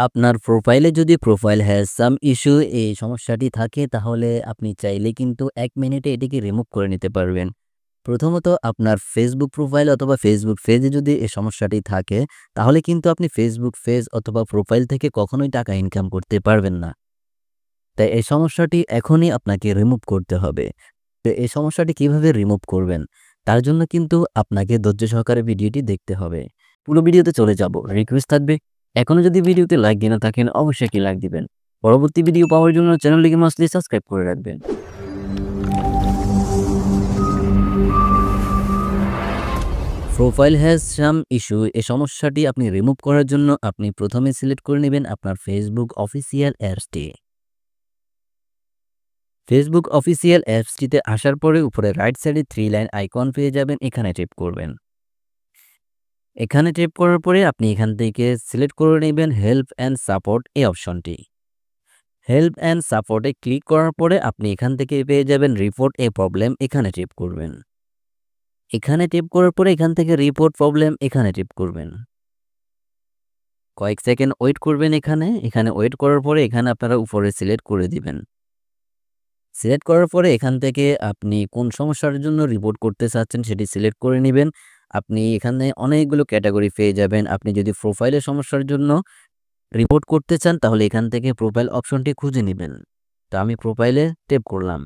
আপনার প্রোফাইলে যদি প্রোফাইল হ্যাজ সাম ইস্যু এই সমস্যাটি থাকে তাহলে আপনি চাইলে কিন্তু ১ মিনিটে এটিকে রিমুভ করে নিতে পারবেন। প্রথমত আপনার ফেসবুক প্রোফাইল অথবা ফেসবুক পেজে যদি এই সমস্যাটি থাকে তাহলে কিন্তু আপনি ফেসবুক পেজ অথবা প্রোফাইল থেকে কখনোই টাকা ইনকাম করতে পারবেন না। তাই এই সমস্যাটি এখনই আপনাকে রিমুভ করতে হবে। তো এই সমস্যাটি কিভাবে রিমুভ করবেন? তার জন্য কিন্তু আপনাকে ধৈর্য সহকারে ভিডিওটি দেখতে হবে। পুরো ভিডিওতে চলে যাব। রিকোয়েস্ট থাকবে এখনো যদি ভিডিওতে লাইক দিয়ে না থাকেন অবশ্যই একটি লাইক দিবেন। পরবর্তী ভিডিও পাওয়ার জন্য চ্যানেলটিকে মাস্টলি সাবস্ক্রাইব করে রাখবেন। প্রোফাইল হ্যাজ সাম ইস্যু এই সমস্যাটি আপনি রিমুভ করার জন্য আপনি প্রথমে সিলেক্ট করে নেবেন আপনার ফেসবুক অফিসিয়াল অ্যাপসটি। ফেসবুক অফিসিয়াল অ্যাপসটিতে আসার পরে উপরে রাইট সাইডে 3 লাইন আইকন পেয়ে যাবেন, এখানে ট্যাপ করবেন। এখানে ট্যাপ করার পরে আপনি এখান থেকে সিলেক্ট করে নেবেন হেল্প অ্যান্ড সাপোর্ট এই অপশনটি। হেল্প অ্যান্ড সাপোর্টে ক্লিক করার পরে আপনি এখান থেকে পেয়ে যাবেন রিপোর্ট এ প্রবলেম, এখানে ট্যাপ করবেন। এখানে ট্যাপ করার পরে এখান থেকে রিপোর্ট প্রবলেম এখানে ট্যাপ করবেন। কয়েক সেকেন্ড ওয়েট করবেন এখানে ওয়েট করার পরে এখানে আপনারা উপরে সিলেক্ট করে দিবেন। সিলেক্ট করার পরে এখান থেকে আপনি কোন সমস্যার জন্য রিপোর্ট করতে চাচ্ছেন সেটি সিলেক্ট করে নেবেন। আপনি এখানে অনেকগুলো ক্যাটাগরি পেয়ে যাবেন। আপনি যদি প্রোফাইলের সমস্যার জন্য রিপোর্ট করতে চান তাহলে এখান থেকে প্রোফাইল অপশনটি খুঁজে নেবেন। তো আমি প্রোফাইলে ট্যাপ করলাম।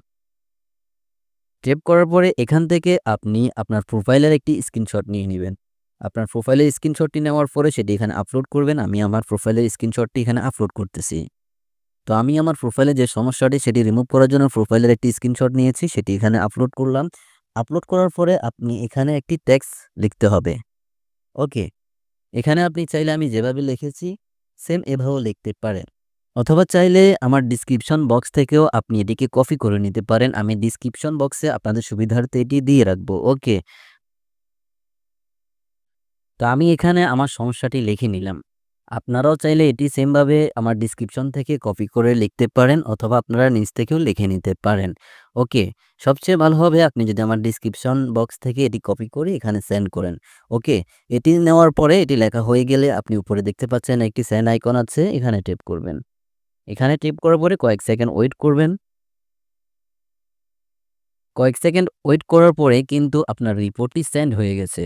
ট্যাপ করার পরে এখান থেকে আপনি আপনার প্রোফাইলের একটি স্ক্রিনশট নিয়ে নেবেন। আপনার প্রোফাইলের স্ক্রিনশটটি নেওয়ার পরে সেটি এখানে আপলোড করবেন। আমি আমার প্রোফাইলের স্ক্রিনশটটি এখানে আপলোড করতেছি। তো আমি আমার প্রোফাইলে যে সমস্যাটি সেটি রিমুভ করার জন্য প্রোফাইলের একটি স্ক্রিনশট নিয়েছি, সেটি এখানে আপলোড করলাম। আপলোড করার পরে আপনি এখানে একটি টেক্সট লিখতে হবে। ওকে, এখানে আপনি চাইলে আমি যেভাবে লিখেছি সেম এভাবেও লিখতে পারেন, অথবা চাইলে আমার ডিসক্রিপশন বক্স থেকেও আপনি এটিকে কপি করে নিতে পারেন। আমি ডিসক্রিপশন বক্সে আপনাদের সুবিধার্থে এটি দিয়ে রাখবো। ওকে, তো আমি এখানে আমার সমস্যাটি লিখে নিলাম। আপনারাও চাইলে এটি সেমভাবে আমার ডিসক্রিপশন থেকে কপি করে লিখতে পারেন, অথবা আপনারা নিজ থেকেও লিখে নিতে পারেন। ওকে, সবচেয়ে ভালো হবে আপনি যদি আমার ডিসক্রিপশন বক্স থেকে এটি কপি করে এখানে সেন্ড করেন। ওকে, এটি নেওয়ার পরে এটি লেখা হয়ে গেলে আপনি উপরে দেখতে পাচ্ছেন একটি সেন্ড আইকন আছে, এখানে ট্যাপ করবেন। এখানে ট্যাপ করার পরে কয়েক সেকেন্ড ওয়েট করবেন। কয়েক সেকেন্ড ওয়েট করার পরে কিন্তু আপনার রিপোর্টটি সেন্ড হয়ে গেছে।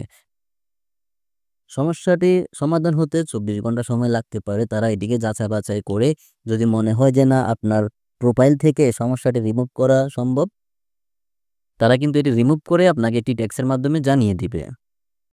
সমস্যাটি সমাধান হতে ২৪ ঘন্টা সময় লাগতে পারে। তারা এটিকে যাচাই বাছাই করে যদি মনে হয় যে না আপনার প্রোফাইল থেকে সমস্যাটি রিমুভ করা সম্ভব, তারা কিন্তু এটি রিমুভ করে আপনাকে একটি টেক্সটের মাধ্যমে জানিয়ে দিবে।